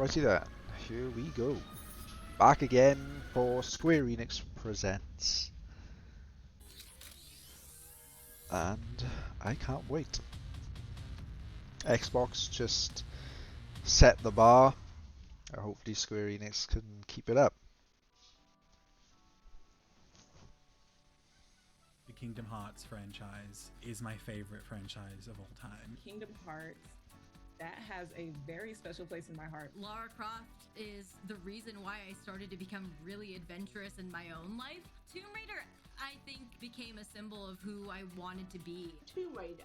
Alrighty then, here we go. Back again for Square Enix Presents. And I can't wait. Xbox just set the bar. Hopefully Square Enix can keep it up. The Kingdom Hearts franchise is my favorite franchise of all time. Kingdom Hearts, that has a very special place in my heart. Lara Croft is the reason why I started to become really adventurous in my own life. Tomb Raider, I think, became a symbol of who I wanted to be. Tomb Raider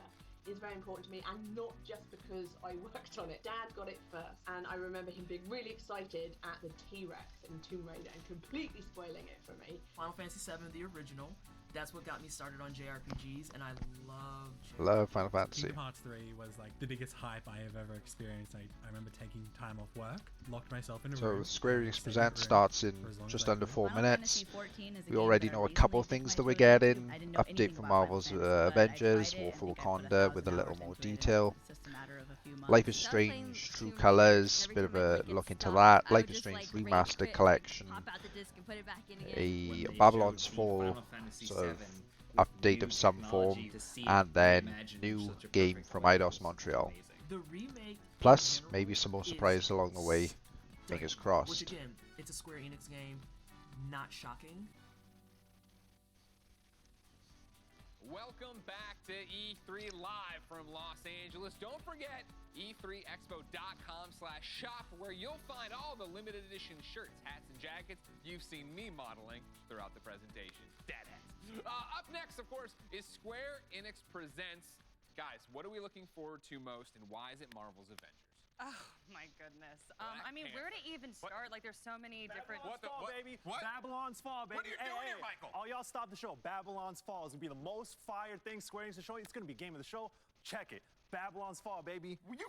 is very important to me, and not just because I worked on it. Dad got it first, and I remember him being really excited at the T-Rex in Tomb Raider and completely spoiling it for me. Final Fantasy VII, the original. That's what got me started on JRPGs, and I Love Final Fantasy. Kingdom Hearts 3 was like the biggest hype I have ever experienced. I remember taking time off work, locked myself in a room. So Square Enix stayed Presents in a room starts in for as long just as I under could. 4 Final minutes. Fantasy 14 is a We game already that know a I couple recently things dipped that my we're toe getting. into. I didn't know Update anything for about Marvel's Final Fantasy, but I Avengers, tried War it for and got Wakanda with a 1,000 little hours more into it in detail. It's just a matter of a few months. Life is Instead of playing Strange, True Tomb Raider, Colors, every bit of time I'd a like get look into stuck, that. I Life would is just, Strange like, rage Remastered quit, Collection. pop out the disc and put it back in again. A When they Babylon's showed the Fall Final Fantasy sort of VII update with of new some form, technology to see and it then reimagined new in such a game perfect from way Eidos was Montreal. amazing. The remake, Plus, in general, maybe some more is surprises along the way. Fingers stunning. crossed. Which again, it's a Square Enix game, not shocking. Welcome back to E3 Live from Los Angeles. Don't forget e3expo.com/shop, where you'll find all the limited edition shirts, hats, and jackets you've seen me modeling throughout the presentation. Dad hats. Up next, of course, is Square Enix Presents. Guys, what are we looking forward to most, and why is it Marvel's Avengers? Oh my goodness. I mean, where to even start? Like, there's so many different. Babylon's Fall, baby. What? Babylon's Fall, baby. What are you doing here, Michael? All y'all stop the show. Babylon's Fall is gonna be the most fire thing Square Enix is showing. It's gonna be game of the show. Check it. Babylon's Fall, baby. What? You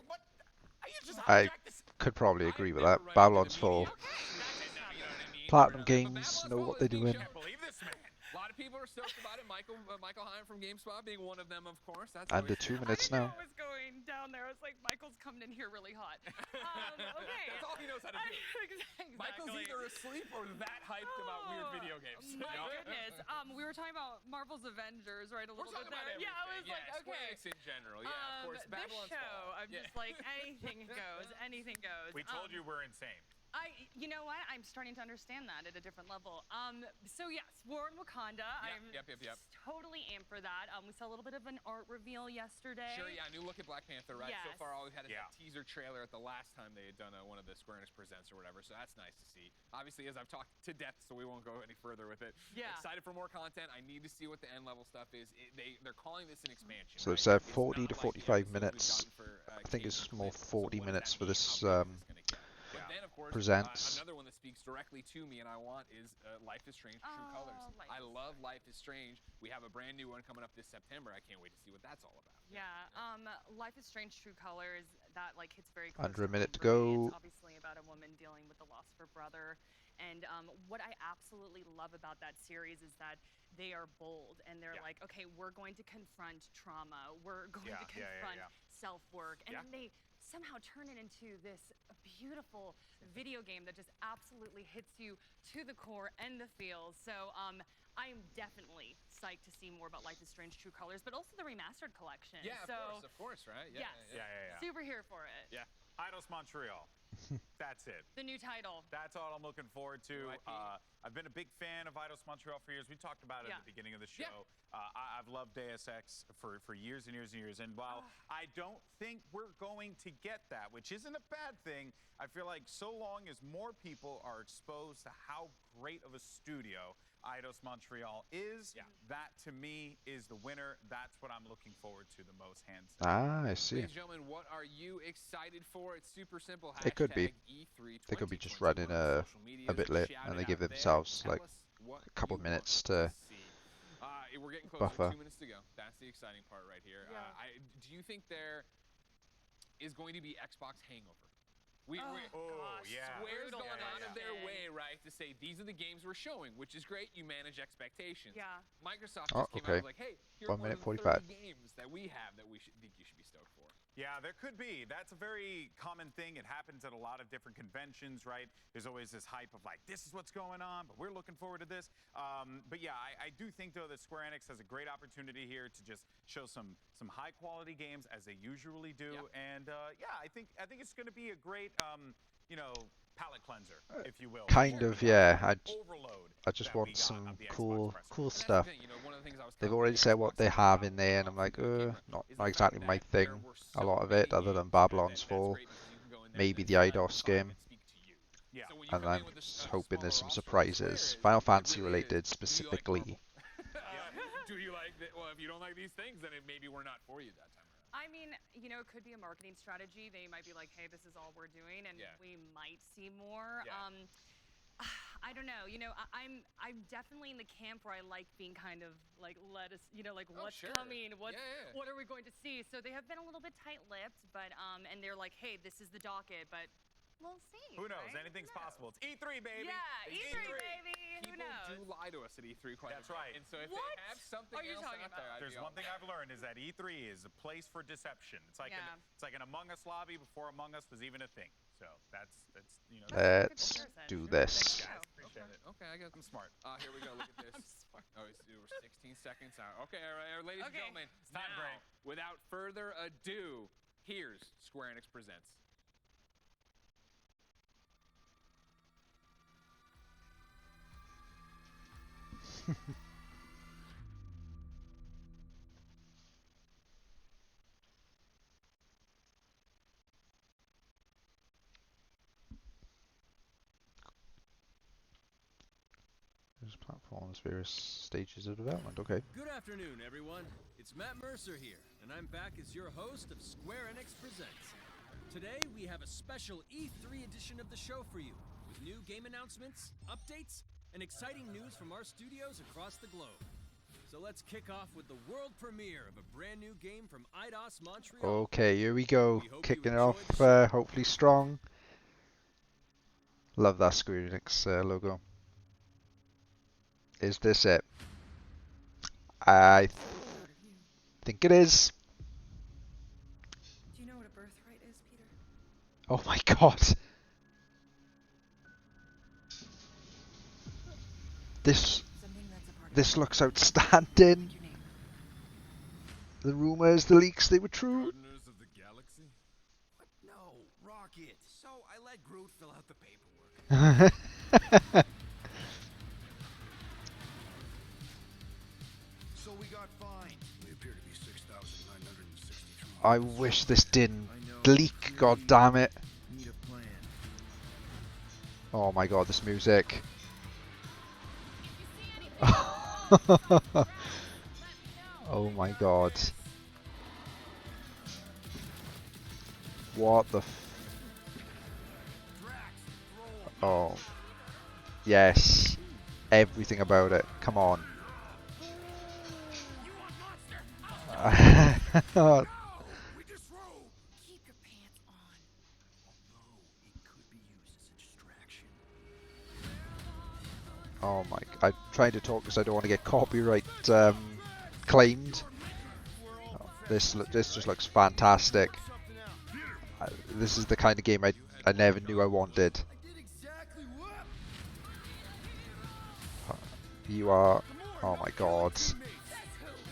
just I hijacked this. could probably I've agree with never that. run Babylon's into the media. Fall. Okay, that's it now, you know what I mean? Platinum But Games Babylon's know Fall what is they're being doing. shown. Can't believe this, man. A lot of people are stoked about it. Michael Heim from GameSpot being one of them, of course. That's Under always- 2 minutes I didn't now. know it was going down there. I was like, Michael's coming in here really hot. Okay. That's all he knows how to do. Exactly. Michael's either asleep or that hyped about weird video games. My goodness. We were talking about Marvel's Avengers, right? A We're little talking bit about there. everything. Yeah, I was like, Square okay. Enix in general. Yeah, of course. This Babylon's show, Fall. I'm just like, anything goes. Anything goes. We told you we're insane. You know what? I'm starting to understand that at a different level. So yes, War in Wakanda. I'm Yep. totally amped for that. We saw a little bit of an art reveal yesterday. Sure, yeah, new look at Black Panther, right? So Yes. far, all we've had is that teaser trailer at the last time they had done one of the Square Enix Presents or whatever, so that's nice to see. Obviously, as I've talked to death, so we won't go any further with it. Yeah. Excited for more content. I need to see what the end level stuff is. They're calling this an expansion. So right? it's 40 to not 45 like the episodes minutes. we've gotten for, I think Cage it's and more Clint. 40 So what minutes does for that this mean? How big is this gonna get? But then, of course, Presents. another one that speaks directly to me and I want is Life is Strange True Colors. I love Life is Strange. We have a brand new one coming up this September. I can't wait to see what that's all about. Yeah. Life is Strange True Colors, that like hits very close Under a to minute home to for me. go. It's obviously about a woman dealing with the loss of her brother. And what I absolutely love about that series is that they are bold and they're like, okay, we're going to confront trauma. We're going to confront self-work. And then they somehow turn it into this beautiful video game that just absolutely hits you to the core and the feels. So I am definitely psyched to see more about Life is Strange True Colors, but also the remastered collection. Yeah, so, of course, right? Yes. Yeah. Super here for it. Yeah. Eidos Montreal. That's it. The new title. That's all I'm looking forward to. New IP. I've been a big fan of Eidos Montreal for years. We talked about it at the beginning of the show. I've loved Deus Ex for years and years and years. And while I don't think we're going to get that, which isn't a bad thing, I feel like so long as more people are exposed to how great of a studio Eidos Montreal is, that to me is the winner. That's what I'm looking forward to the most, hands down. I see. Ladies and gentlemen, what are you excited for? It's super simple. It could be. E3 They could be just 2021 running on social media. a bit late, Shout and it they give out there. themselves Tell like us what a couple you minutes want to see. We're getting close. buffer. 2 minutes to go. That's the exciting part right here. Yeah. Do you think there is going to be Xbox hangover? Square's Brutal gone out of their question. way, right, to say these are the games we're showing, which is great. You manage expectations. Yeah. Microsoft Oh, just came out okay. and was like, hey, here 1 are minute more than 30 45. games that we have that think you should be stoked for. Yeah, there could be. That's a very common thing. It happens at a lot of different conventions, right? There's always this hype of like, this is what's going on, but we're looking forward to this. But yeah, I do think though that Square Enix has a great opportunity here to just show some high quality games as they usually do. Yep. And yeah, I think it's going to be a great, you know, palate cleanser, if you will. Kind before of, we yeah. have the overload I just that we want got some of the Xbox cool press cool release. That's stuff. the thing, you know, one of the things I was They've telling already the said what Xbox they team have about in there, and I'm when like, Xbox came out, not is the fact exactly my that there thing. were A so lot of many it, other than games Babylon's that's Fall, great because you can go in there maybe and the let IDOS five game, and speak to you. Yeah. So when you and come I'm in with just a hoping smaller there's some roster like surprises. Square is, Final it Fantasy really is, related do you like specifically. Marvel? Do you like that? Well, if you don't like these things, then maybe we're not for you that time around. I mean, you know, it could be a marketing strategy. They might be like, hey, this is all we're doing, and Yeah. we might see more. Yeah. I don't know. You know, I'm definitely in the camp where I like being kind of like, let us, you know, like what's sure. coming, Yeah, yeah. what are we going to see? So they have been a little bit tight-lipped, but and they're like, hey, this is the docket, but we'll see. Who knows? right? Anything's Who knows? possible. It's E3, baby. Yeah, It's E3, baby. Who People knows? do lie to us at E3 quite That's a bit. right. And so if What they have something are you else talking out there, about? I'd There's be one all thing I've learned is that E3 is a place for deception. It's like Yeah. it's like an Among Us lobby before Among Us was even a thing. So that's you know. Let's comparison. do Sure. this. Guys, appreciate it. Okay, I guess I'm smart. Here we go. Look at this. I'm smart. Oh, we're 16 seconds out. Okay, all right, ladies and Okay. gentlemen. time now, break. without further ado, here's Square Enix Presents. There's platforms, various stages of development. Okay. Good afternoon, everyone. It's Matt Mercer here, and I'm back as your host of Square Enix Presents. Today, we have a special E3 edition of the show for you, with new game announcements, updates, and exciting news from our studios across the globe. So let's kick off with the world premiere of a brand new game from IDOS Montreal. Okay, here we go. We hope you Kicking it enjoy off, the show. hopefully strong. Love that Square Enix logo. Is this it? I think it is. Do you know what a birthright is, Peter? Oh my god. Something that's a part of This looks outstanding. your name. The rumors, the leaks, they were true. Gardeners of the Galaxy? What? No, Rocket. So I let Groot fill out the paperwork. So we got fined. We appear to be 6,963. I wish this didn't leak, god damn it. Need a plan. Oh my god, this music. Oh my god. What the Oh. Yes. Everything about it. Come on. Keep your pants on. Although it could be used as a distraction. Oh my, I'm trying to talk because I don't want to get copyright claimed. Oh, this just looks fantastic. This is the kind of game I never knew I wanted. You are, oh my god,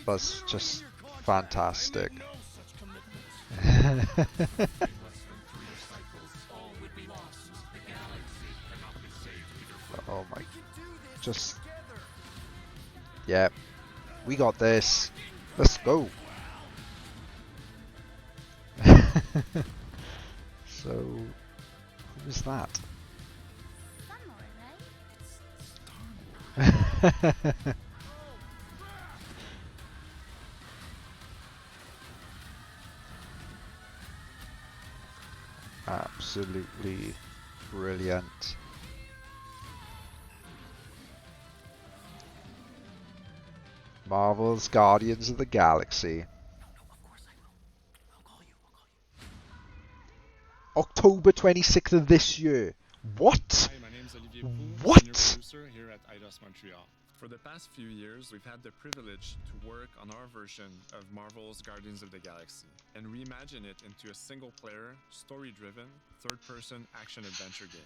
that's just fantastic. Oh my, just, yeah, we got this. Let's go. So, who was that? Absolutely brilliant. Marvel's Guardians of the Galaxy. October 26th of this year. What? Hi, my name is Olivier Pou, What? senior producer here at IDOS Montreal. For the past few years, we've had the privilege to work on our version of Marvel's Guardians of the Galaxy and reimagine it into a single-player, story-driven, third-person action-adventure game.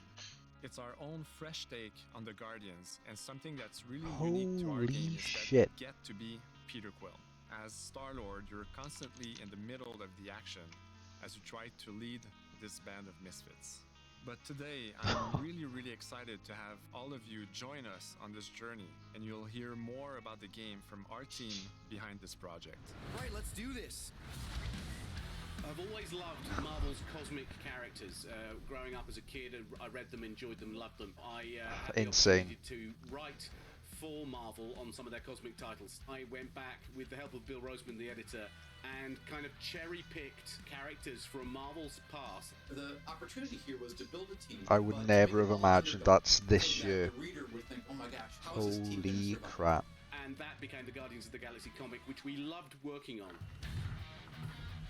It's our own fresh take on the Guardians, and something that's really unique to our game is that you get to be Peter Quill. As Star-Lord, you're constantly in the middle of the action as you try to lead this band of misfits. But today, I'm really excited to have all of you join us on this journey, and you'll hear more about the game from our team behind this project. Right, let's do this! I've always loved Marvel's cosmic characters. Growing up as a kid, I read them, enjoyed them, loved them. I had the opportunity to write for Marvel on some of their cosmic titles. I went back with the help of Bill Roseman, the editor, and kind of cherry-picked characters from Marvel's past. The opportunity here was to build a team. I would never have imagined that's this year. The reader would think, oh my gosh, how is this team gonna Holy survive? crap. And that became the Guardians of the Galaxy comic, which we loved working on.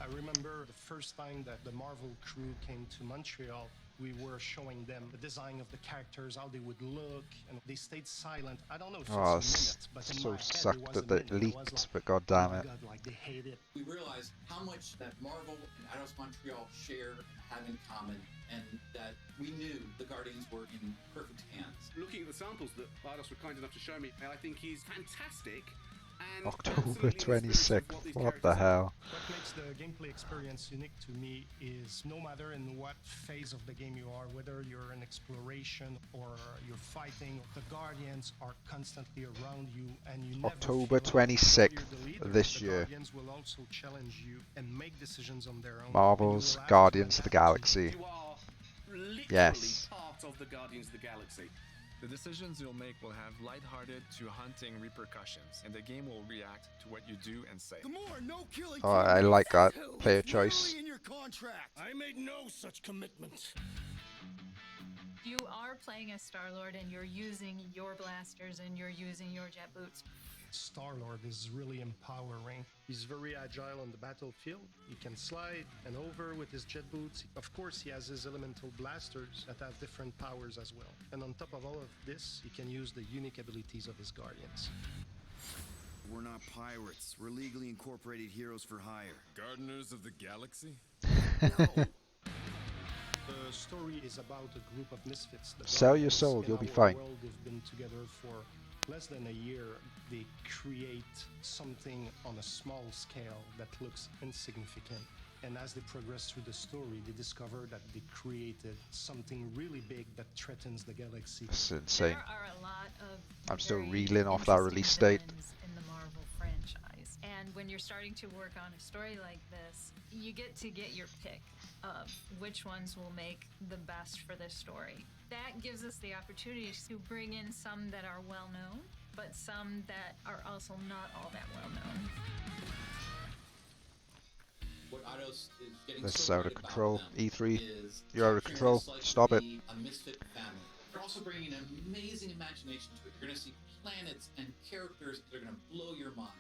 I remember the first time that the Marvel crew came to Montreal, we were showing them the design of the characters, how they would look, and they stayed silent. I don't know if it was a minute, but in so my head, sucked it was that a it minute. I was leaked, like, but god damn oh my it. God, like they hate it. We realized how much that Marvel and Eidos Montreal share and have in common, and that we knew the Guardians were in perfect hands. Looking at the samples that Eidos were kind enough to show me, I think he's fantastic. And October 26th, what the hell? What makes the gameplay experience unique to me is no matter in what phase of the game you are, whether you're in exploration or you're fighting, the Guardians are constantly around you and you never October feel like 26th you're the leader. this The year. Guardians will also challenge you and make decisions on their own. Marvel's Guardians of the Galaxy. You are literally Yes. part of the Guardians of the Galaxy. The decisions you'll make will have lighthearted to hunting repercussions, and the game will react to what you do and say. Oh, I like that player choice. In your contract. I made no such commitment. You are playing as Star-Lord and you're using your blasters and you're using your jet boots. Star-Lord is really empowering. He's very agile on the battlefield. He can slide and over with his jet boots. Of course, he has his elemental blasters that have different powers as well. And on top of all of this, he can use the unique abilities of his Guardians. We're not pirates. We're legally incorporated heroes for hire. Gardeners of the Galaxy? No. The story is about a group of misfits. The Sell your Guardians soul, in you'll be our fine. world, they've been together for less than a year. They create something on a small scale that looks insignificant. And as they progress through the story, they discover that they created something really big that threatens the galaxy. It's insane. There are a lot of I'm still very reeling off that interesting release date. villains in the Marvel franchise. And when you're starting to work on a story like this, you get to get your pick of which ones will make the best for this story. That gives us the opportunity to bring in some that are well known, but some that are also not all that well known. What Eidos is getting This is so out of right about control. them E3, is you're out of capturing control. what it's like Stop to it. be a misfit family. They're also bringing an amazing imagination to it. You're going to see planets and characters that are going to blow your mind.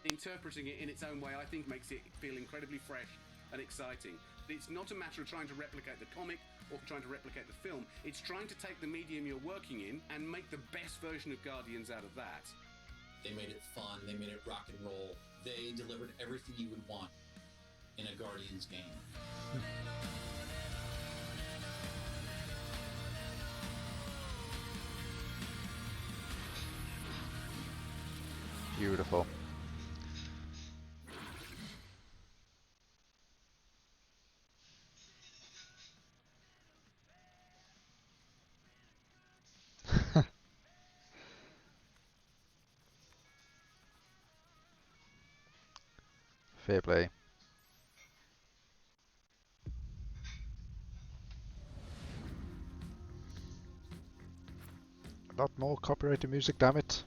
Interpreting it in its own way, I think, makes it feel incredibly fresh and exciting. It's not a matter of trying to replicate the comic or trying to replicate the film. It's trying to take the medium you're working in and make the best version of Guardians out of that. They made it fun. They made it rock and roll. They delivered everything you would want in a Guardians game. Beautiful. Fair play. Not more copyrighted music, damn it.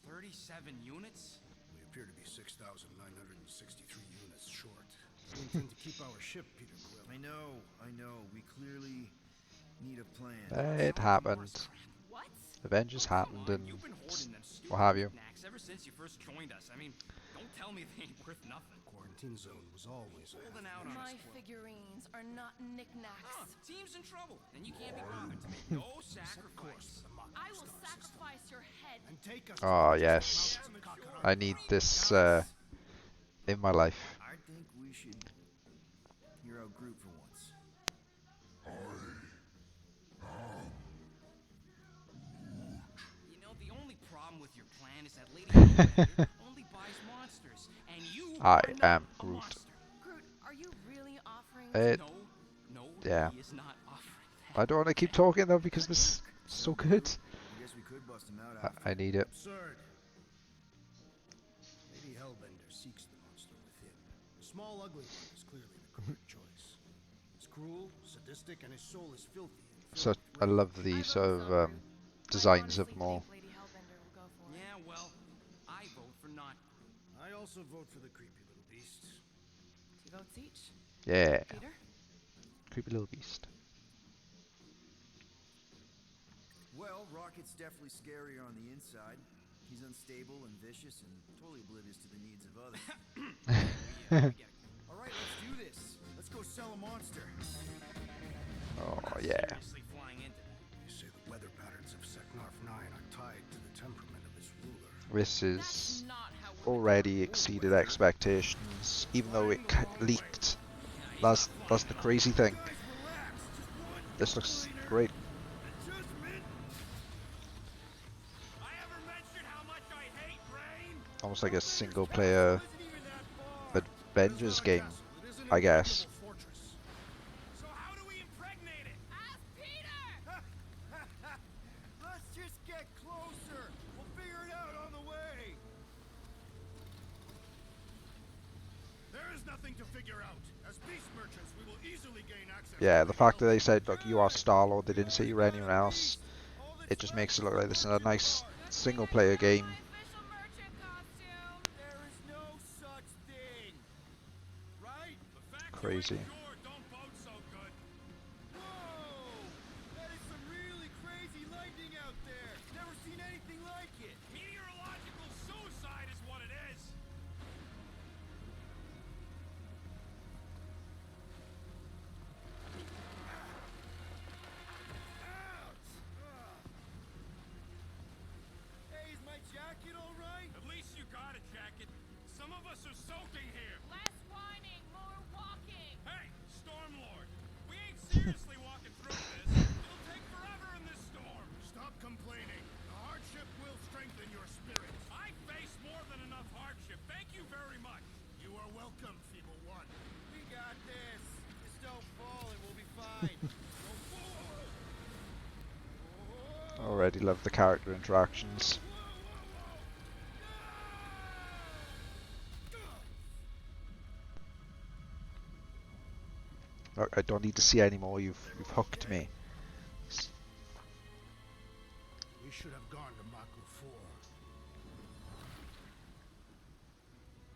37 units? We appear to be 6,963 units short. We intend to keep our ship, Peter Quill. I know. We clearly need a plan. It happened. What? Avengers happened and You've been hoarding them stupid what have you. knickknacks ever since you first joined us. I mean, don't tell me they ain't worth nothing. Quarantine zone was always holding out on My us, Quill. figurines are not knickknacks. team's in trouble, and you can't be bothered to make no sacrifice. I will sacrifice your head. And take us Oh yes, I need this in my life. I think we should hear our group for once. You know, the only problem with your plan is that Lady Hellbender only buys monsters, and you I are not am a Groot. monster. Groot, are you really offering No, yeah. he is not offering I don't want to keep talking though because this is so good. I guess we could bust him out after. I need it. Absurd. Lady Hellbender seeks the monster within. The small, ugly one is clearly the correct choice. He's cruel, sadistic, and his soul is filthy. So I love the sort of designs of more. Yeah, well, I vote for not. I also vote for the creepy little beast. 2 votes each. Yeah. Peter? Creepy little beast. Well, Rocket's definitely scarier on the inside. He's unstable and vicious and totally oblivious to the needs of others. Alright, let's do this. Let's go sell a monster. Oh yeah. You say the weather patterns of Seknarf 9 are tied to the temperament of its ruler. This is already exceeded expectations, even though it leaked. That's the crazy thing. This looks great. Almost like a single player Avengers game, I guess. So how do we impregnate it? Ask Peter! Let's just get closer. We'll figure it out on the way. There is nothing to figure out. As beast merchants, we will easily gain access. Yeah, the fact that they said, look, you are Star-Lord, they didn't say you were anyone else, it just makes it look like this is a nice single player game. There is no such thing. Right? Crazy. Don't vote so good. Whoa! That is some really crazy lightning out there. Never seen anything like it. Meteorological suicide is what it is. Hey, is my jacket all right? At least you got a jacket. Some of us are soaking here. Less whining, more walking. Hey, Stormlord, we ain't seriously walking through this. It'll take forever in this storm. Stop complaining. The hardship will strengthen your spirit. I face more than enough hardship. Thank you very much. You are welcome, Feeble One. We got this. Just don't fall and we'll be fine. Already love the character interactions. Look, I don't need to see any more. You've hooked me. We should have gone to Maku 4.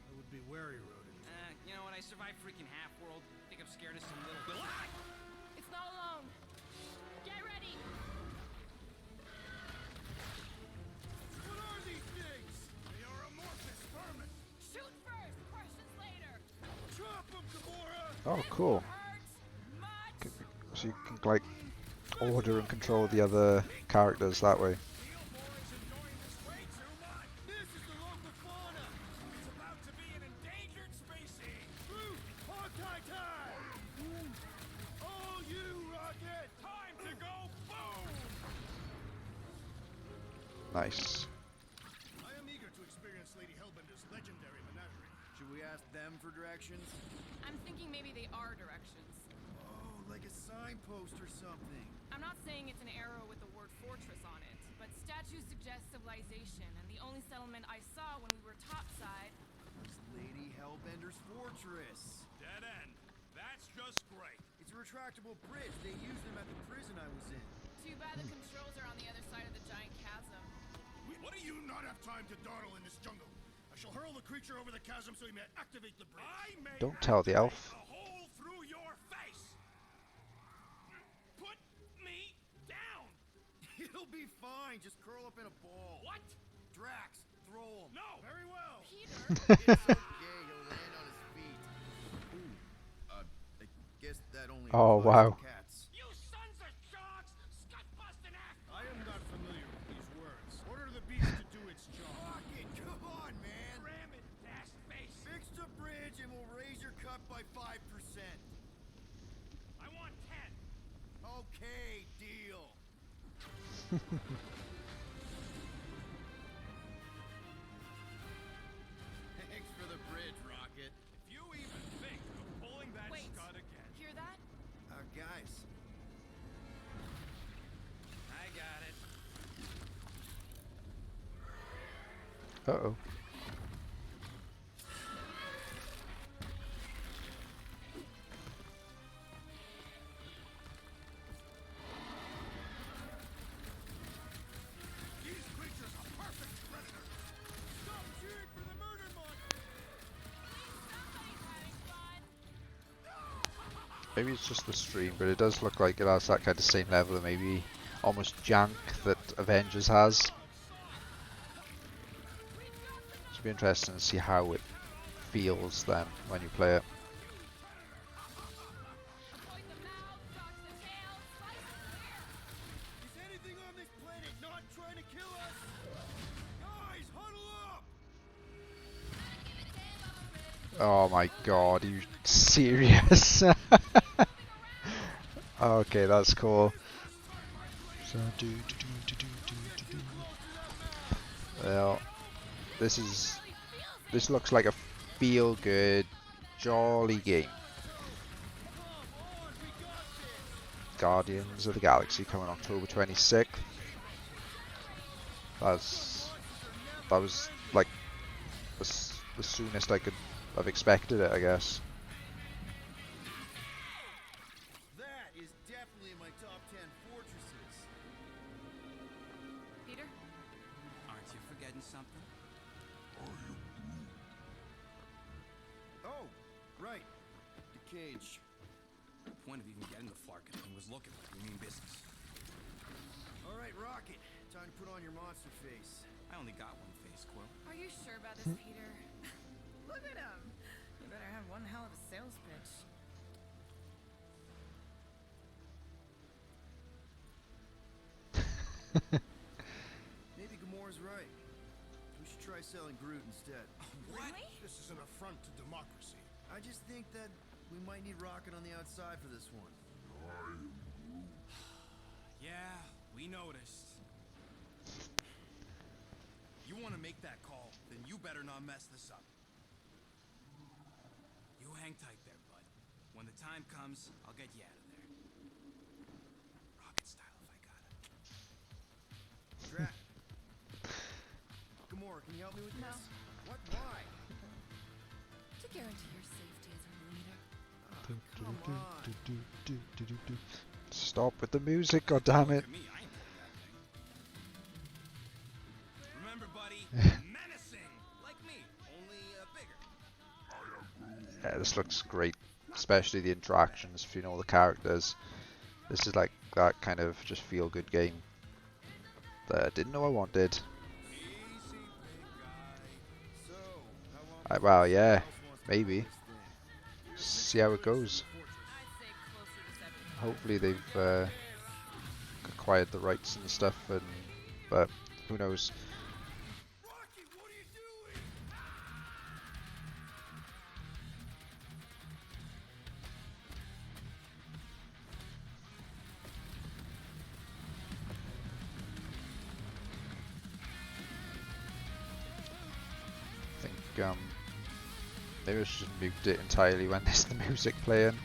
I would be wary, Rodent. You know what? I survived freaking Half-World. Think I'm scared of some little. It's not alone. Get ready. What are these things? They are amorphous vermin. Shoot first, questions later. Drop them, Gamora! Oh, cool. So you can like order and control the other characters that way. This is the local fauna! It's about to be an endangered species. Groot! Hawkeye time! All you, Rocket! Time to go boom! Nice. I am eager to experience Lady Hellbender's legendary menagerie. Should we ask them for directions? I'm thinking maybe they are directions. Oh, like a signpost or something. I'm not saying it's an arrow with the word fortress on it, but statues suggest civilization, and the only settlement I saw when we were topside was Lady Hellbender's fortress. Dead end. That's just great. It's a retractable bridge. They used them at the prison I was in. Too bad the controls are on the other side of the giant chasm. What do you not have time to dawdle in this jungle? I shall hurl the creature over the chasm so he may activate the bridge. I may Don't tell the elf. a hole through your face. Put me down. It'll be fine. Just curl up in a ball. What? Drax, throw him. No. Very well. Peter. It's okay. He'll land on his feet. Ooh. I guess that only Oh applies wow. to cats. You Thanks for the bridge, Rocket. If you even think of pulling that scud again. Hear that? Guys. I got it. Uh-oh. These creatures are perfect predators. Stop cheering for the murder monster. Maybe it's just the stream, but it does look like it has that kind of same level of maybe almost jank that Avengers has. It'll be interesting to see how it feels then when you play it. Is anything on this planet not trying to kill us? Guys, huddle up! Oh my god, are you serious? Okay, that's cool. So well, this looks like a feel-good, jolly game. Guardians of the Galaxy coming October 26th. That was like the soonest I could have expected it, I guess. That is definitely in my top 10 fortresses. Peter? Aren't you forgetting something? Oh, right. The cage. The point of even getting the Flarkin thing was looking like we mean business. All right, Rocket. Time to put on your monster face. I only got one face, Quill. Are you sure about this, Peter? Look at him. You better have one hell of a sales pitch. Maybe Gamora's right. We should try selling Groot instead. Really? This is an affront to democracy. I just think that we might need Rocket on the outside for this one. Yeah, we noticed. You want to make that call, then you better not mess this up. You hang tight there, bud. When the time comes, I'll get you out of there. Rocket style if I got it. Drac. Gamora, can you help me with this? What? Why? To guarantee your safety as a leader. Stop with the music, goddammit. Remember, buddy, menacing, like me, only bigger. Yeah, this looks great, especially the interactions between all the characters. This is like that kind of just feel-good game that I didn't know I wanted. Well, yeah, maybe. See how it goes. Hopefully they've acquired the rights and stuff, but who knows. I think maybe I should have moved it entirely when there's the music playing.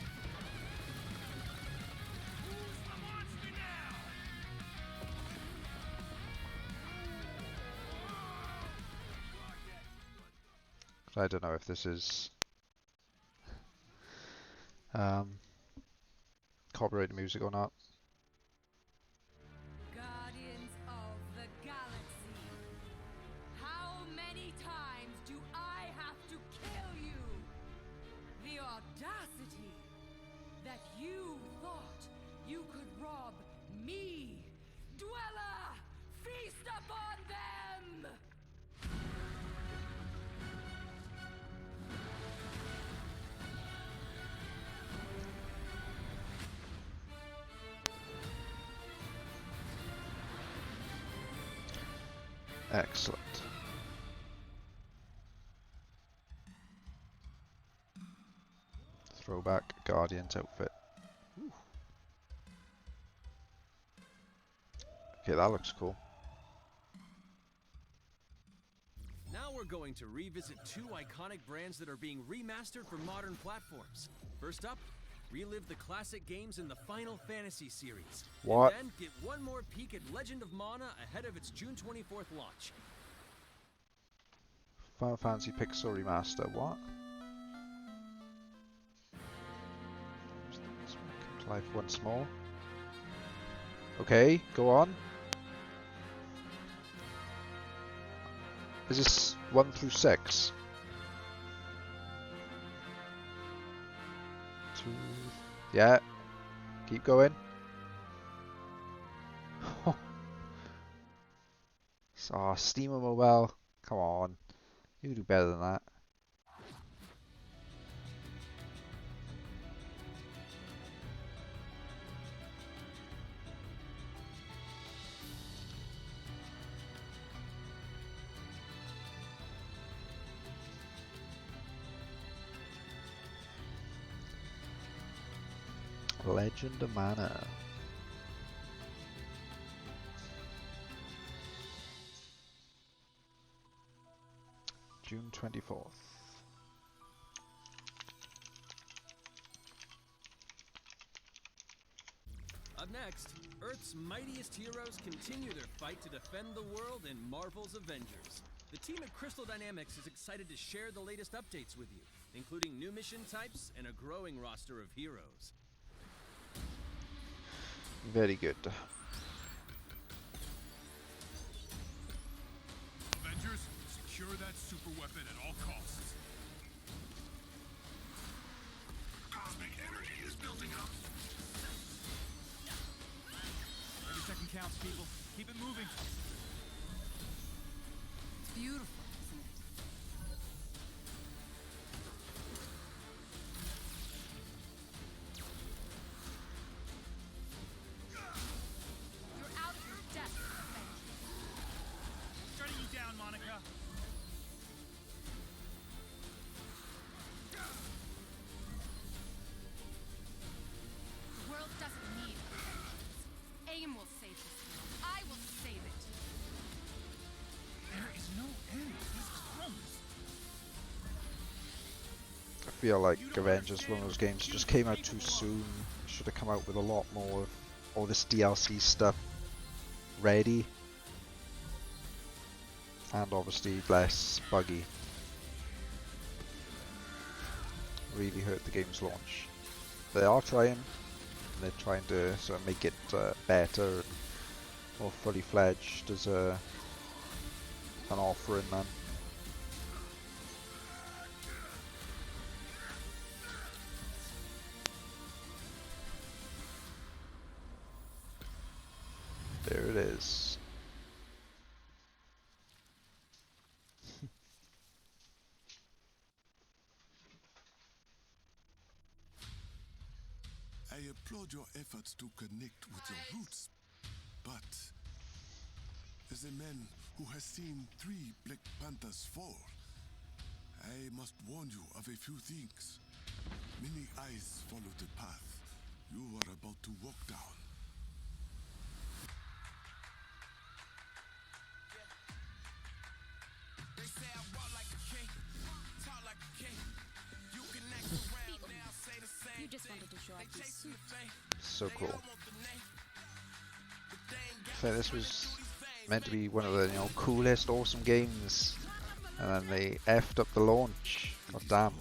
I don't know if this is copyrighted music or not. Guardians of the Galaxy. How many times do I have to kill you? The audacity that you thought you could rob me. Dweller, feast upon them! Excellent. Throwback Guardians outfit. Ooh. Okay, that looks cool. Now we're going to revisit two iconic brands that are being remastered for modern platforms. First up, relive the classic games in the Final Fantasy series. What? And then get one more peek at Legend of Mana ahead of its June 24th launch. Final Fantasy Pixel Remaster. What? Life once more. Okay, go on. Is this 1 through 6? 2. Yeah. Keep going. Oh, Steam and Mobile. Come on. You do better than that. Legend of Mana. June 24th. Up next, Earth's mightiest heroes continue their fight to defend the world in Marvel's Avengers. The team at Crystal Dynamics is excited to share the latest updates with you, including new mission types and a growing roster of heroes. Very good. Avengers, secure that super weapon at all costs. Cosmic energy is building up. Every second counts, people. Keep it moving. It's beautiful, isn't it? You're out of your depth, Avengers. Shutting you down, Monica. The world doesn't need Avengers. AIM will save this world. I will save it. There is no end to these crumbs. I feel like Avengers is one of those games that just came out too soon. Should have come out with a lot more of all this DLC stuff ready. And obviously less buggy. Really hurt the game's launch. They are trying. And they're trying to sort of make it better and more fully fledged as an offering, man. There it is. I applaud your efforts to connect with your roots, but as a man who has seen 3 Black Panthers fall, I must warn you of a few things. Many eyes follow the path you are about to walk down. You just wanted to show off your suit. So cool. So this was meant to be one of the coolest, awesome games, and then they effed up the launch. God damn.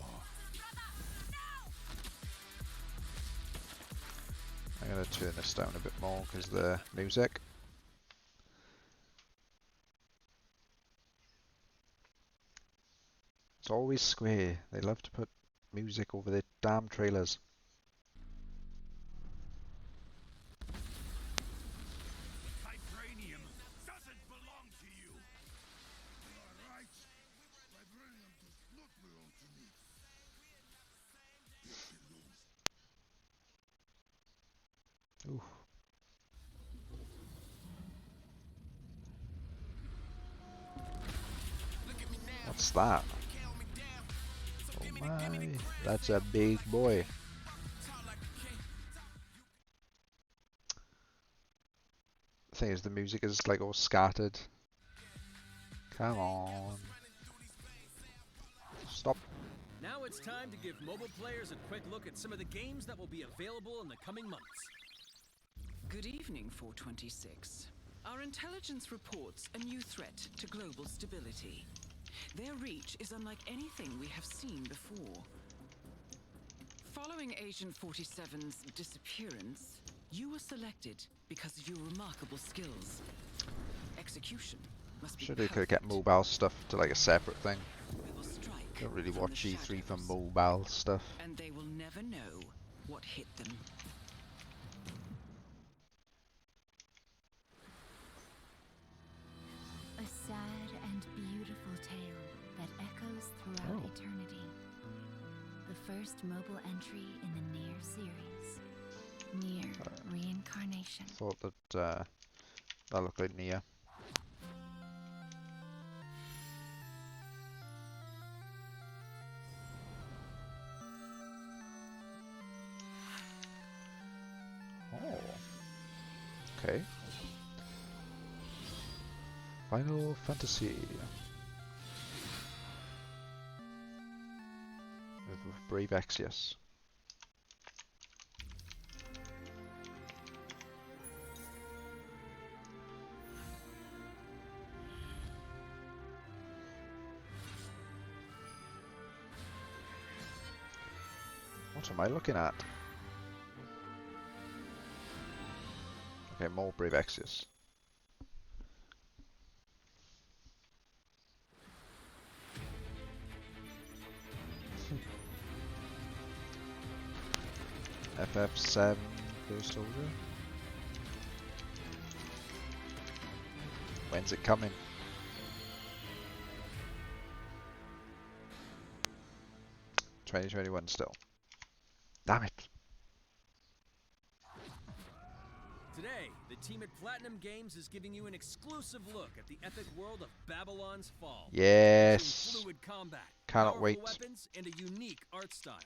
I'm gonna turn this down a bit more because the music. It's always Square. They love to put music over their damn trailers. Vibranium doesn't belong to you. You are right. Vibranium does not belong to me. It belongs. Ooh. What's that? Oh my, that's a big boy. The thing is, the music is like all scattered. Come on. Stop. Now it's time to give mobile players a quick look at some of the games that will be available in the coming months. Good evening, 426. Our intelligence reports a new threat to global stability. Their reach is unlike anything we have seen before. Following Agent 47's disappearance, you were selected because of your remarkable skills. Execution must be Should they could perfect. get mobile stuff to like a separate thing. We will strike Don't really from watch the E3 for shadows, mobile stuff. and they will never know what hit them. A sad and beautiful tale that echoes throughout eternity. The first mobile entry in the Nier series. Nier Reincarnation. Thought that that looked like Nia. Oh. Okay. Final Fantasy. With Brave Exvius. What am I looking at? Okay, more Brave Exvius. FF7 First Soldier. When's it coming? ...2021 still. Damn it. Today, the team at Platinum Games is giving you an exclusive look at the epic world of Babylon's Fall. Yes. Featuring fluid combat, Cannot powerful wait. weapons, and a unique art style.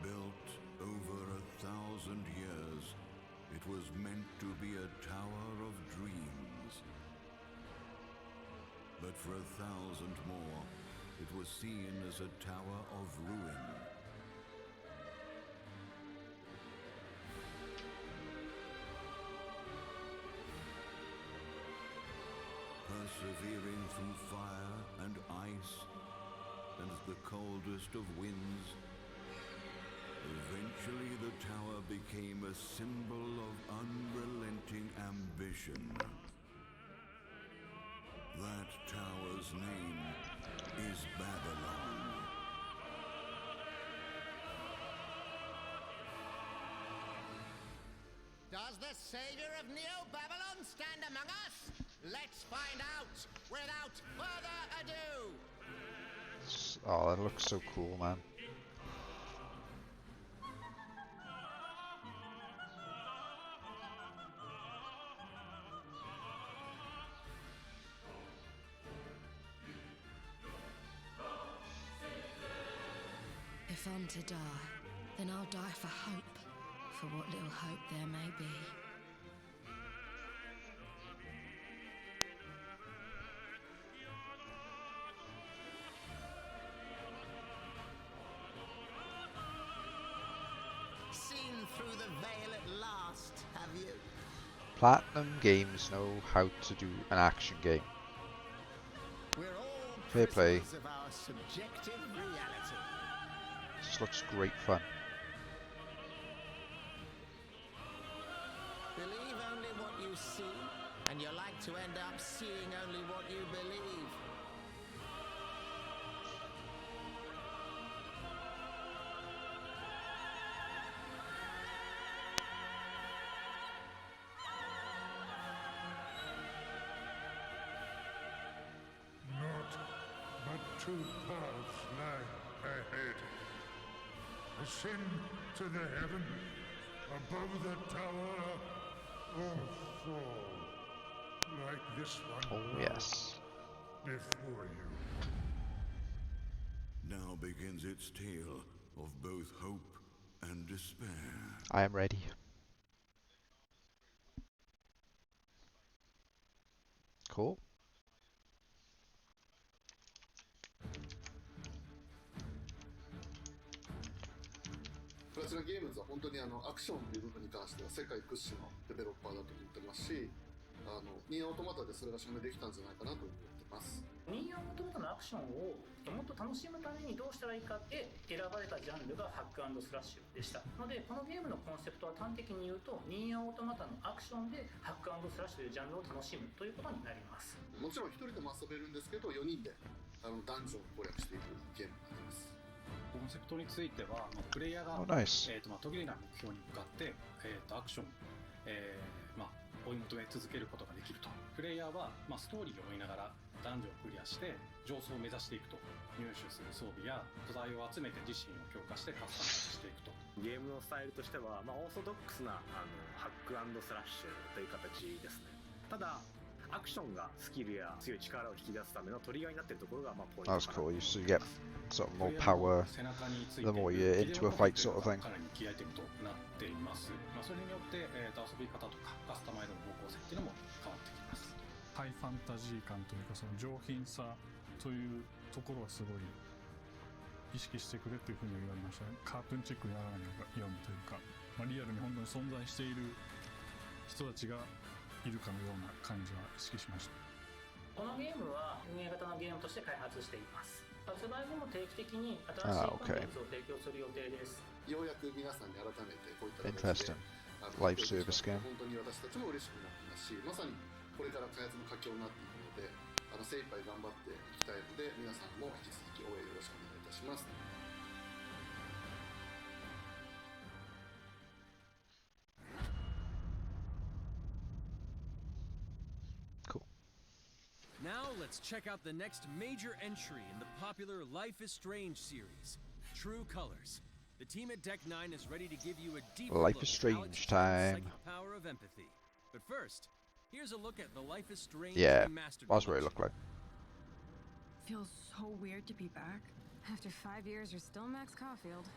Built over 1,000 years, it was meant to be a tower of dreams. But for 1,000 more, it was seen as a tower of ruin. Persevering through fire and ice and the coldest of winds, eventually the tower became a symbol of unrelenting ambition. That tower's name is Babylon. Does the savior of Neo-Babylon stand among us? Let's find out without further ado. Oh, that looks so cool, man. If I'm to die, then I'll die for hope, for what little hope there may be. Seen through the veil at last, have you? Platinum Games know how to do an action game. We're all Fair play. prisoners of our subjective reality. This looks great fun. Believe only what you see, and you're like to end up seeing only what you believe. Naught but two paths lie ahead. Ascend to the heaven above the tower, or fall like this one Oh yes. before you. its tale of both hope and despair. I am ready. Cool. プラチナゲームズは本当にアクションという部分に関しては世界屈指のデベロッパーだと思ってますし、ニーアオートマタでそれが証明できたんじゃないかなと思ってます。ニーアオートマタのアクションをもっと楽しむためにどうしたらいいかで選ばれたジャンルがハック&スラッシュでしたので、このゲームのコンセプトは端的に言うとニーアオートマタのアクションでハック&スラッシュというジャンルを楽しむということになります。もちろん1人でも遊べるんですけど、4人でダンジョンを攻略していくゲームになります。コンセプトについては、プレイヤーが、Oh, nice. 途切れない目標に向かって、アクション、追い求め続けることができると。プレイヤーは、ストーリーを追いながらダンジョンをクリアして上層を目指していくと。入手する装備や素材を集めて自身を強化してカスタマイズしていくと。ゲームのスタイルとしては、オーソドックスなハック&スラッシュという形ですね。ただアクションがスキルや強い力を引き出すためのトリガーになっているところがポイントかな。 That's cool. So you get sort of more power the more you're into a fight sort of thing. かなりキーアイテムとなっています。それによって、遊び方とかカスタマイズの方向性っていうのも変わってきます。ハイファンタジー感というか、その上品さというところはすごい意識してくれっていうふうに言われましたね。カートゥーンチックにやらないようにというか、リアルに本当に存在している人たちがいるかのような感じは意識しました。このゲームは運営型のゲームとして開発しています。発売後も定期的に新しいコンテンツを提供する予定です。ようやく皆さんに改めてこういった形で Interesting. Live service game. 本当に私たちも嬉しくなってますし、まさにこれから開発の佳境になっていくので、精一杯頑張っていきたいので、皆さんも引き続き応援よろしくお願いいたします。Now let's check out the next major entry in the popular Life is Strange series, True Colors. The team at Deck 9 is ready to give you a deep Life look is at Strange Alex Chen's time. psychic power of empathy. But first, here's a look at the Life is Strange Yeah, remastered that's what it collection. looked like. Feels so weird to be back. After 5 years, you're still Max Caulfield.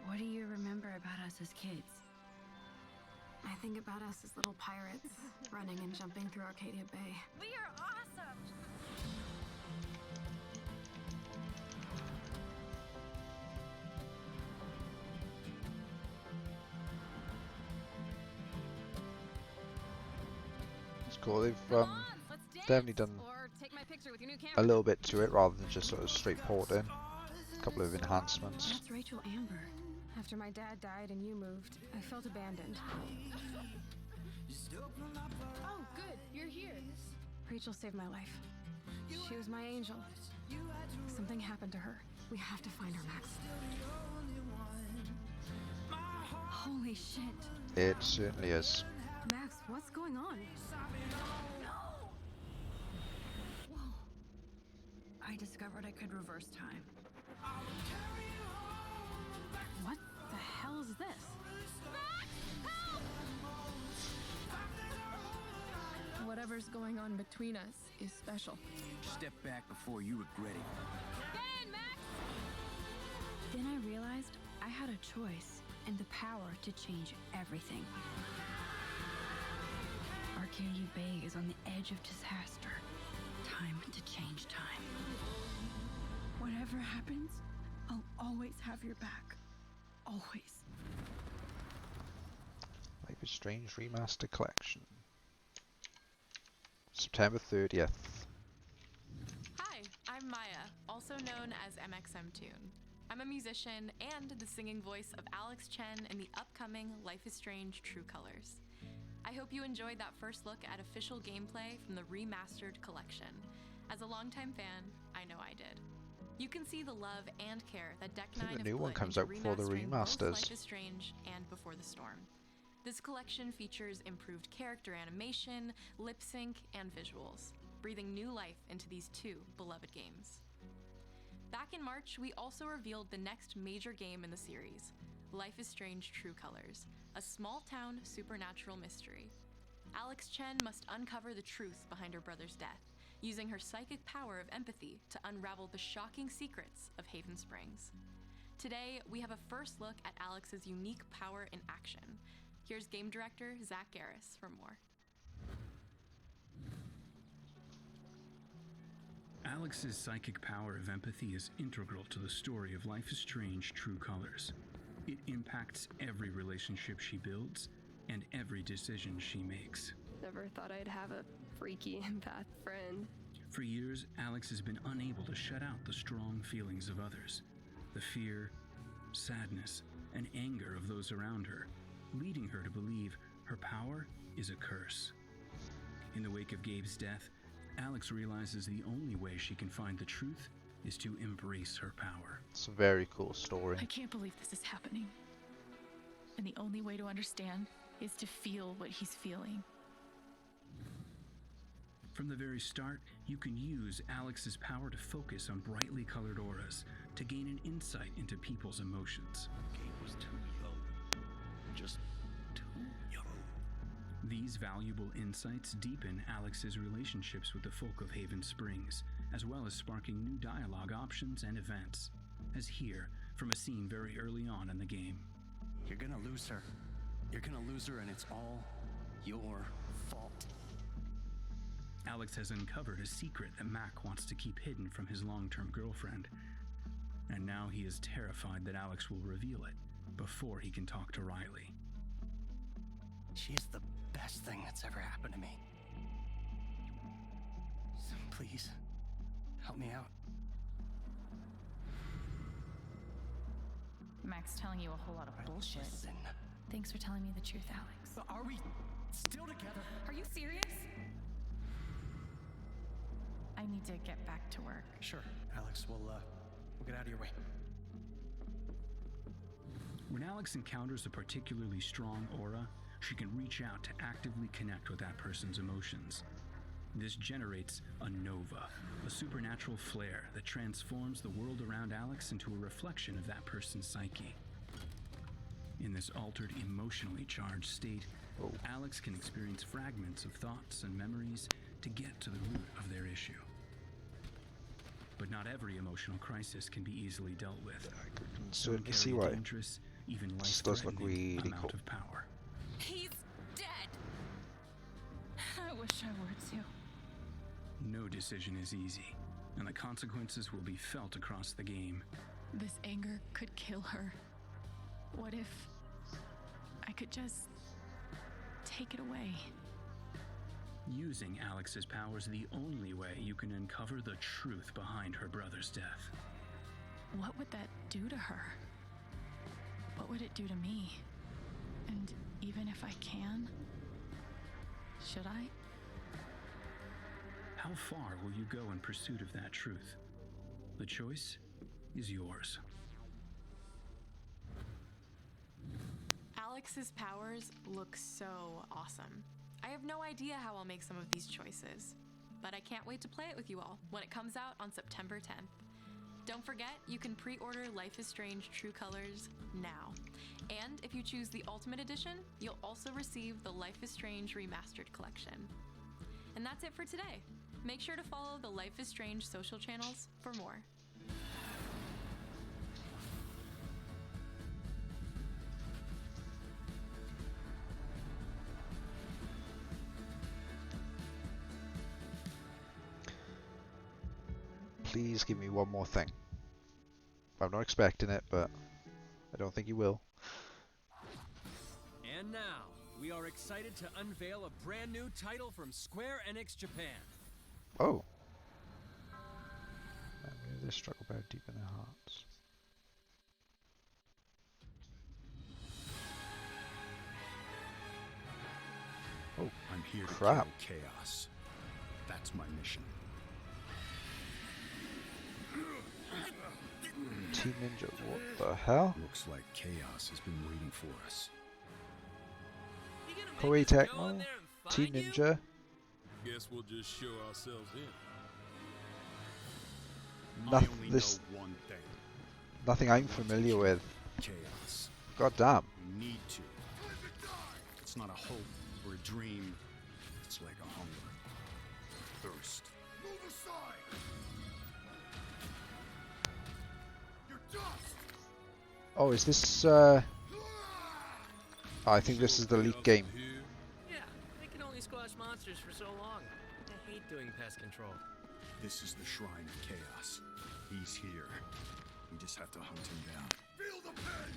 What do you remember about us as kids? I think about us as little pirates, running and jumping through Arcadia Bay. We are awesome! It's cool. They've definitely done a little bit to it rather than just sort of straight port in. A couple of enhancements. That's Rachel Amber. After my dad died and you moved, I felt abandoned. Oh, good, you're here. Rachel saved my life. She was my angel. Something happened to her. We have to find her, Max. Holy shit. It certainly is. Max, what's going on? Whoa. I discovered I could reverse time. What the hell is this? Whatever's going on between us is special. Step back before you regret it. Then I realized I had a choice and the power to change everything. Arcadia Bay is on the edge of disaster. Time to change time. Whatever happens, I'll always have your back. Always. Life is Strange Remaster Collection. September 30th. Hi, I'm Maya, also known as MXMTune. I'm a musician and the singing voice of Alex Chen in the upcoming Life is Strange True Colors. I hope you enjoyed that first look at official gameplay from the remastered collection. As a longtime fan, I know I did. You can see the love and care that Deck 9 The new one comes out before the both remasters. Life is Strange and Before the Storm. This collection features improved character animation, lip sync, and visuals, breathing new life into these two beloved games. Back in March, we also revealed the next major game in the series, Life is Strange True Colors, a small-town supernatural mystery. Alex Chen must uncover the truth behind her brother's death, using her psychic power of empathy to unravel the shocking secrets of Haven Springs. Today, we have a first look at Alex's unique power in action. Here's game director Zach Garris for more. Alex's psychic power of empathy is integral to the story of Life is Strange: True Colors. It impacts every relationship she builds and every decision she makes. Never thought I'd have a freaky empath friend. For years, Alex has been unable to shut out the strong feelings of others, the fear, sadness, and anger of those around her, leading her to believe her power is a curse. In the wake of Gabe's death, Alex realizes the only way she can find the truth is to embrace her power. It's a very cool story. I can't believe this is happening. And the only way to understand is to feel what he's feeling. From the very start, you can use Alex's power to focus on brightly colored auras to gain an insight into people's emotions. Gabe was too young. Just too young. These valuable insights deepen Alex's relationships with the folk of Haven Springs, as well as sparking new dialogue options and events, as here from a scene very early on in the game. You're gonna lose her. You're gonna lose her, and it's all your fault. Alex has uncovered a secret that Mac wants to keep hidden from his long-term girlfriend, and now he is terrified that Alex will reveal it before he can talk to Riley. She is the best thing that's ever happened to me. So please, help me out. Mac's telling you a whole lot of bullshit. Listen. Thanks for telling me the truth, Alex. Are we still together? Are you serious? I need to get back to work. Sure, Alex, we'll get out of your way. When Alex encounters a particularly strong aura, she can reach out to actively connect with that person's emotions. This generates a nova, a supernatural flare that transforms the world around Alex into a reflection of that person's psyche. In this altered, emotionally charged state, Alex can experience fragments of thoughts and memories to get to the root of their issue. But not every emotional crisis can be easily dealt with. I can certainly see why. Even This does look really amount cool. of power. He's dead! I wish I were too. No decision is easy, and the consequences will be felt across the game. This anger could kill her. What if I could just take it away? Using Alex's power is the only way you can uncover the truth behind her brother's death. What would that do to her? What would it do to me? And even if I can, should I? How far will you go in pursuit of that truth? The choice is yours. Alex's powers look so awesome. I have no idea how I'll make some of these choices, but I can't wait to play it with you all when it comes out on September 10th. Don't forget, you can pre-order Life is Strange: True Colors now. And if you choose the Ultimate Edition, you'll also receive the Life is Strange Remastered Collection. And that's it for today. Make sure to follow the Life is Strange social channels for more. Please give me one more thing. I'm not expecting it, but I don't think you will. And now, we are excited to unveil a brand new title from Square Enix Japan. Oh. Maybe they struggle buried deep in their hearts. Oh, I'm here to crap. kill chaos. That's my mission. Team Ninja, what the hell? Looks like chaos has been waiting for us. Koei Tecmo, Team Ninja. Guess we'll just show ourselves in. Nothing I'm familiar with. Chaos. God damn. We need to. It's not a hope or a dream. It's like a hunger, thirst, Oh, is this? I think this is the leak game. Yeah, they can only squash monsters for so long. I hate doing pest control. This is the Shrine of Chaos. He's here. We just have to hunt him down. Feel the pain!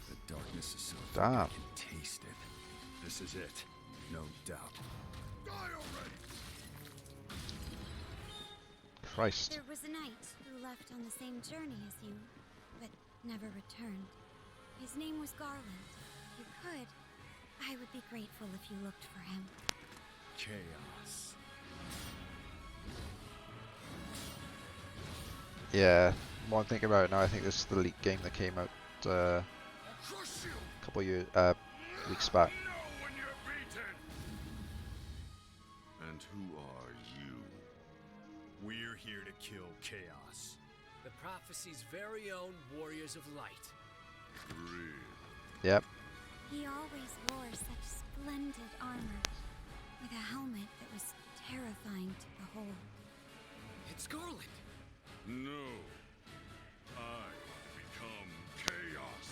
The darkness is so thick Damn. I can taste it. This is it. No doubt. Die already! Christ. There was a knight who left on the same journey as you, but never returned. His name was Garland. If you could, I would be grateful if you looked for him. Chaos. Yeah, more I'm thinking about it now, I think this is the leak game that came out a couple of years, weeks back. And who are you? We're here to kill Chaos. The prophecy's very own Warriors of Light. Yep. He always wore such splendid armor, with a helmet that was terrifying to behold. It's Garland. No. I become chaos.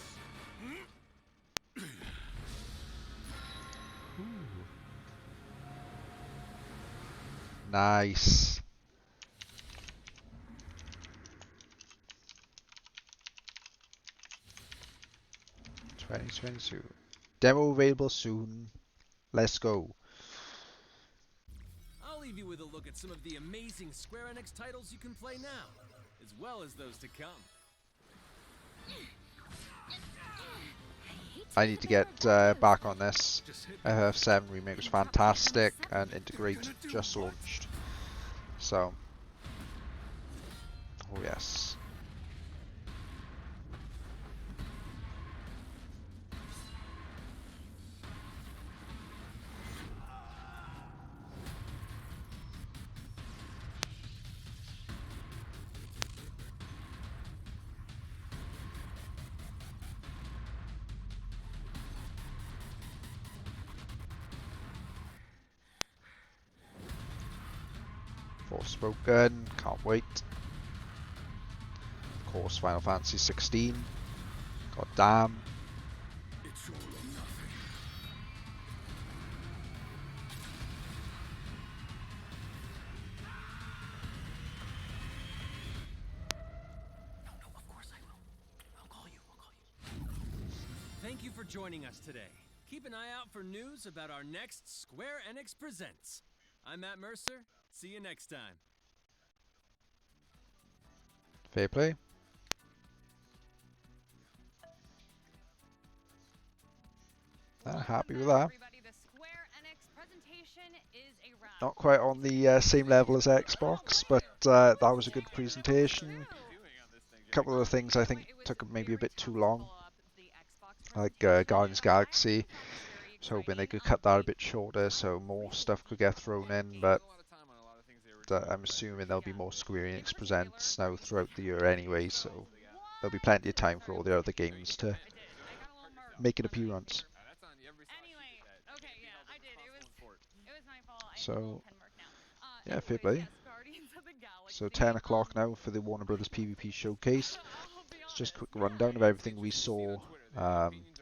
Nice. (2022) Demo available soon. Let's go. I'll leave you with a look at some of the amazing Square Enix titles you can play now, as well as those to come. I need to get back on this. FF7 Remake was fantastic, and Integrate just launched. So, oh yes. Forspoken, can't wait. Of course, Final Fantasy 16. God damn. It's all or nothing. No, of course I will. I'll call you. Thank you for joining us today. Keep an eye out for news about our next Square Enix Presents. I'm Matt Mercer. See you next time. Fair play. Happy with that. Not quite on the same level as Xbox, but that was a good presentation. A couple of the things I think took maybe a bit too long, like Guardians Galaxy. I was hoping they could cut that a bit shorter so more stuff could get thrown in, but I'm assuming there'll be more Square Enix Presents now throughout the year anyway, so there'll be plenty of time for all the other games to make an appearance. So, yeah, fair play. So 10 o'clock now for the Warner Brothers PvP showcase. It's just a quick rundown of everything we saw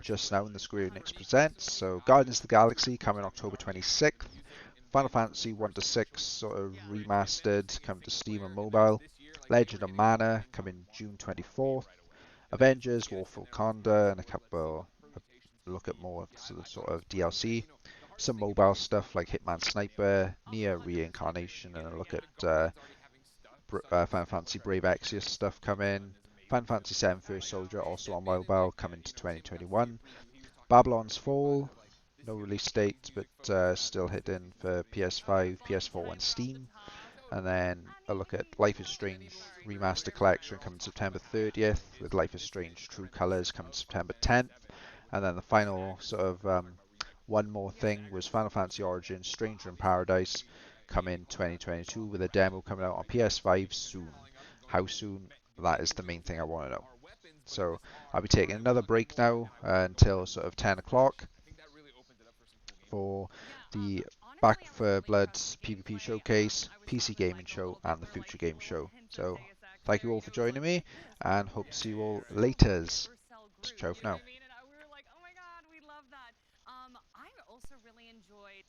just now in the Square Enix Presents. So Guardians of the Galaxy coming October 26th. Final Fantasy 1-6 sort of remastered, coming to Steam and mobile. Legend of Mana coming June 24th. Avengers, War for Wakanda, and a couple look at more sort of DLC. Some mobile stuff like Hitman Sniper, Nier Reincarnation, and a look at Final Fantasy Brave Exvius stuff coming. Final Fantasy VII First Soldier also on mobile coming to 2021. Babylon's Fall. No release date, but still hidden for PS5, PS4 and Steam. And then a look at Life is Strange Remaster Collection coming September 30th, with Life is Strange True Colors coming September 10th. And then the final sort of one more thing was Final Fantasy Origins Stranger in Paradise coming 2022, with a demo coming out on PS5 soon. How soon? That is the main thing I want to know. So I'll be taking another break now until sort of 10 o'clock. for the Back for Blood's PvP showcase, PC gaming show, and the Future Game show. So thank you all for joining me, and hope to see you all later. Ciao for now. I also really enjoyed